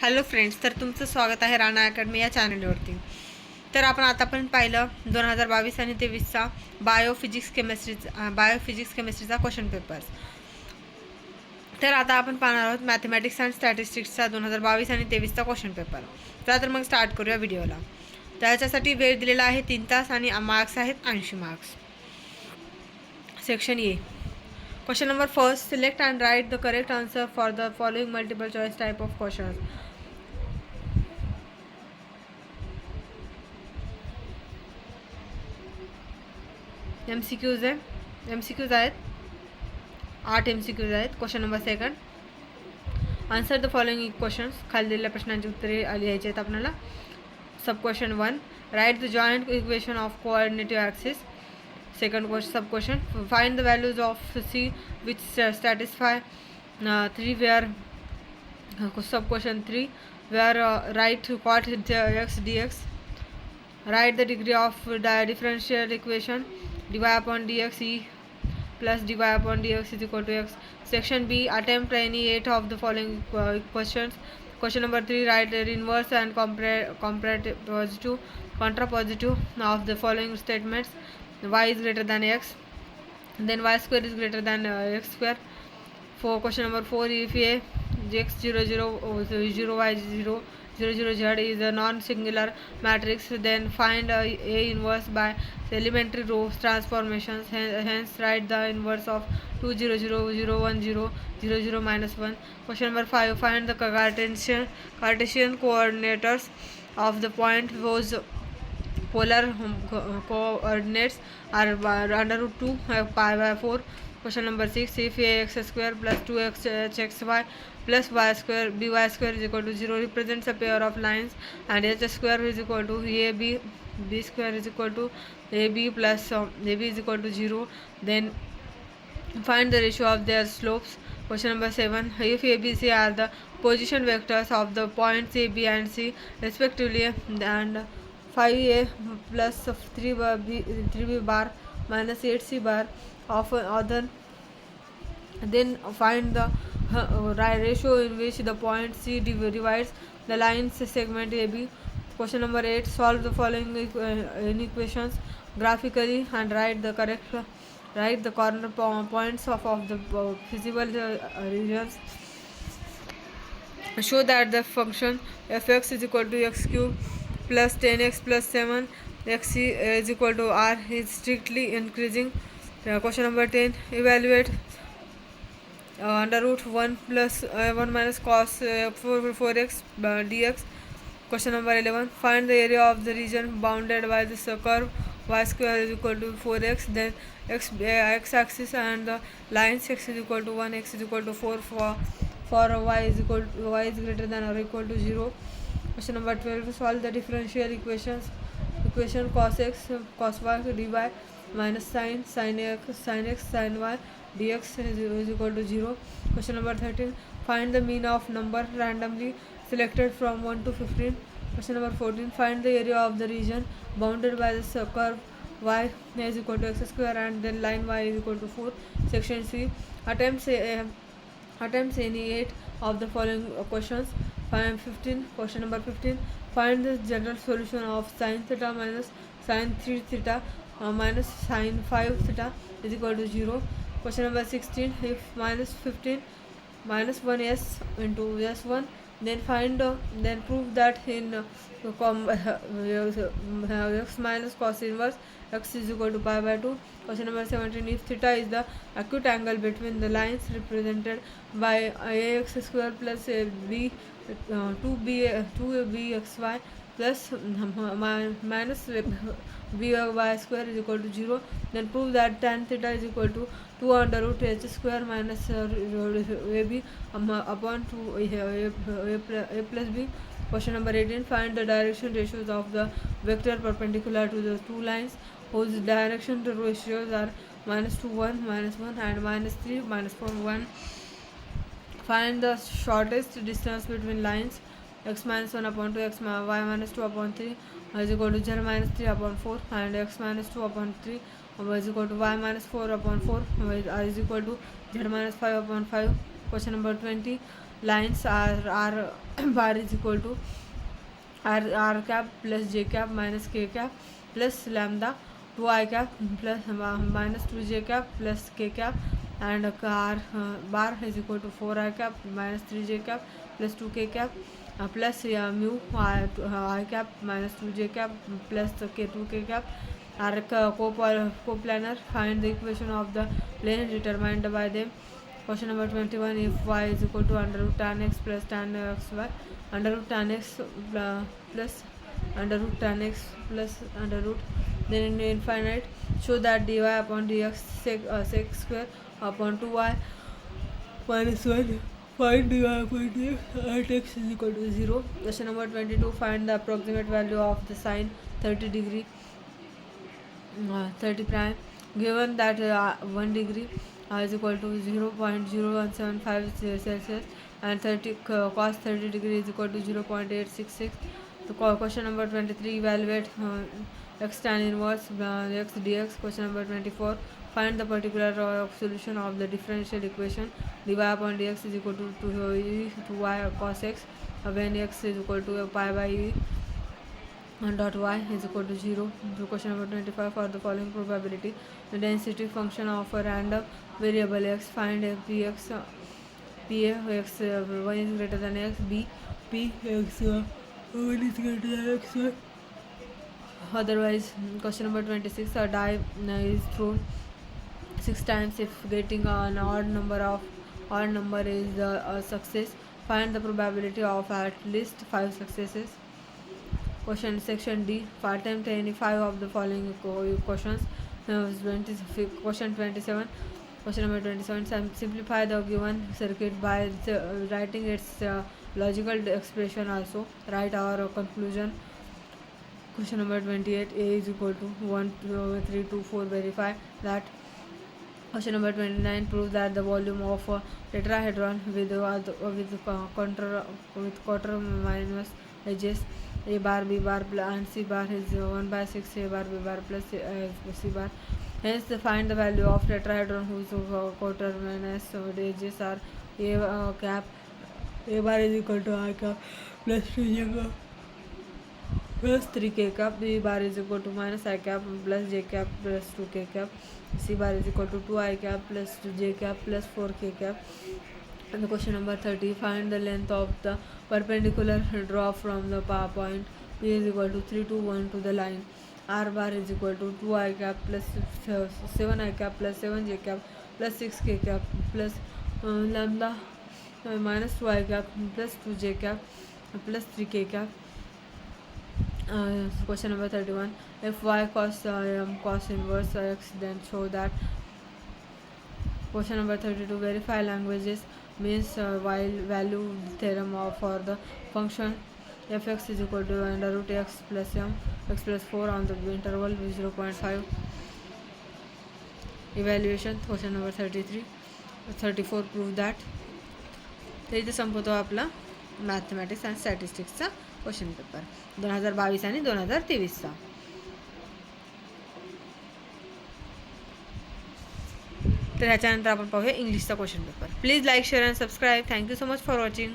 Hello friends, तर तुमचं स्वागत आहे राणा अकॅडमी या चॅनलवरती. तर आपण आतापर्यंत पाहिलं 2022 आणि 2023चा बायोफिजिक्स केमिस्ट्रीचा क्वेश्चन पेपर्स. तर आता आपण पाहणार आहोत मॅथमॅटिक्स अँड स्टॅटिस्टिक्सचा 2022 आणि 2023चा क्वेश्चन पेपर. तर मग स्टार्ट करूया व्हिडिओला. त्याच्यासाठी वेळ दिलेला आहे 3 तास आणि मार्क्स आहेत 80 marks. Section A. Question number first, select and write the correct answer for the following multiple choice type of questions. MCQs आहे. MCQs आहेत 8 MCQs आहेत. Question number second, answer the following questions. खाली दिलेल्या प्रश्नांची उत्तरे लिहायची आहेत आपल्याला. Sub question 1, write the joint equation of coordinative axis. Second question, sub question, find the values of C which satisfy 3 where. Sub question 3, where write cot x dx. Write the degree of differential equation dy upon dx e plus dy upon dx is equal to x. Section B, attempt any 8 of the following questions. Question number 3, write the inverse and contrapositive of the following statements. Y is greater than x, then y square is greater than x square. For question number 4, if a x 0 0 0 y 0 0 0 z is a non-singular matrix, then find A inverse by elementary row transformations. Hence write the inverse of 2 0 0 0 1 0 0 0 minus 1. Question number 5, find the Cartesian coordinates of the point whose polar coordinates are under root 2 pi by 4. Question number 6, if ax square plus 2xy plus y square by square is equal to 0 represents a pair of lines, and h square is equal to ab, b square is equal to ab plus ab is equal to 0, then find the ratio of their slopes. Question number 7, if a, b, c are the position vectors of the points a, b and c respectively, and 5a plus 3b bar minus 8c bar of other, then find the ratio in which the point C divides the line segment AB. Question number 8, solve the following equations graphically and write the corner points of the feasible regions. Show that the function fx is equal to x cube plus 10x plus 7 x is equal to r is strictly increasing. Question number 10, evaluate under root 1 plus 1 minus cos 4x dx. Question number 11, find the area of the region bounded by this curve y square is equal to 4x, then x axis and the lines x is equal to 1, x is equal to 4 for y is greater than or equal to 0. Question number 12, solve the differential equation cos x cos y dy minus sin x sin y dx is equal to 0. Question number 13, find the mean of number randomly selected from 1 to 15. Question number 14, find the area of the region bounded by the curve y is equal to x square and then line y is equal to 4. Section C, attempts any 8 of the following questions. 15. Question number 15, find the general solution of sin theta minus sin 3 theta minus sin 5 theta is equal to 0. Question number 16, if minus 15 minus 1 s into s1, then then prove that in x minus cos inverse x is equal to pi by 2. Question number 17, if theta is the acute angle between the lines represented by ax square plus b 2bxy plus minus by square is equal to 0, then prove that tan theta is equal to 2 under root h square minus ab upon 2 a plus b. Question number 18, find the direction ratios of the vector perpendicular to the two lines whose direction ratios are minus 2 1 minus 1 and minus 3 minus 4 1. Find the shortest distance between lines x minus 1 upon 2 x y minus 2 upon 3 is equal to z minus 3 upon 4 and x minus 2 upon 3 is equal to y minus 4 upon 4 is equal to z minus 5 upon 5. Question number 20, lines are r bar is equal to r cap plus j cap minus k cap plus lambda 2 I cap plus minus 2 j cap plus k cap, and r bar is equal to 4 I cap minus 3 j cap plus 2 k cap plus mu I cap minus 2 j cap plus k 2 k cap are coplanar. Find the equation of the plane determined by them. Question number 21. If y is equal to under root tan x plus tan xy, under root tan x plus under root tan x plus under root, then in infinite, show that dy upon dx sec square upon 2y minus 1. Find dy upon dx at x is equal to 0. Question number 22. Find the approximate value of the sine 30 degree 30 prime, given that 1 degree is equal to 0.0175 Celsius and 30 cos 30 degree is equal to 0.866. The question number 23. Evaluate x tan inverse x dx. Question number 24. Find the particular solution of the differential equation dy upon dx is equal to e to y cos x when x is equal to pi by e dot y is equal to 0. So question number 25. For the following probability, the density function of a random variable x, find px x 1 is greater than x, b p x 1 is greater than x 1. Otherwise, question number 26. A die is thrown 6 times. If getting an odd number is a success, find the probability of at least 5 successes. Question section D. Attempt any 5 of the following questions. Question 27. Question number 27. Simplify the given circuit by writing its logical expression. Also write our conclusion. Question number 28. A is equal to 1 2 3 2 4. Verify that. Question number 29. Prove that the volume of a tetrahedron with quarter minus edges a bar, b bar and c bar is 1 by 6 a bar, b bar plus c bar. Hence, find the value of tetrahedron whose quarter minus edges are a cap. A bar is equal to I cap plus 3j cap plus 3k cap. B bar is equal to minus I cap plus j cap plus 2k cap. C bar is equal to 2I cap plus 2j cap plus 4k cap. And the question number 30. Find the length of the perpendicular draw from the point P is equal to 3 to 1 to the line. R bar is equal to 2I cap plus 7I cap plus 7j cap plus 6k cap plus lambda minus 2I cap plus 2j cap plus 3k cap. Question number 31. If y cos cos inverse x, then show that. Question number 32. Verify languages means while value theorem for the function fx is equal to under root x plus m x plus 4 on the interval 0.5. Evaluation. Question number 33. 34. Prove that. तर इथे संपवतो आपला mathematics and स्टॅटिस्टिक्सचा question paper 2022 आणि 2023चा. तर ह्याच्यानंतर आपण पाहूया इंग्लिशचा question paper. Please like share and subscribe. Thank you so much for watching.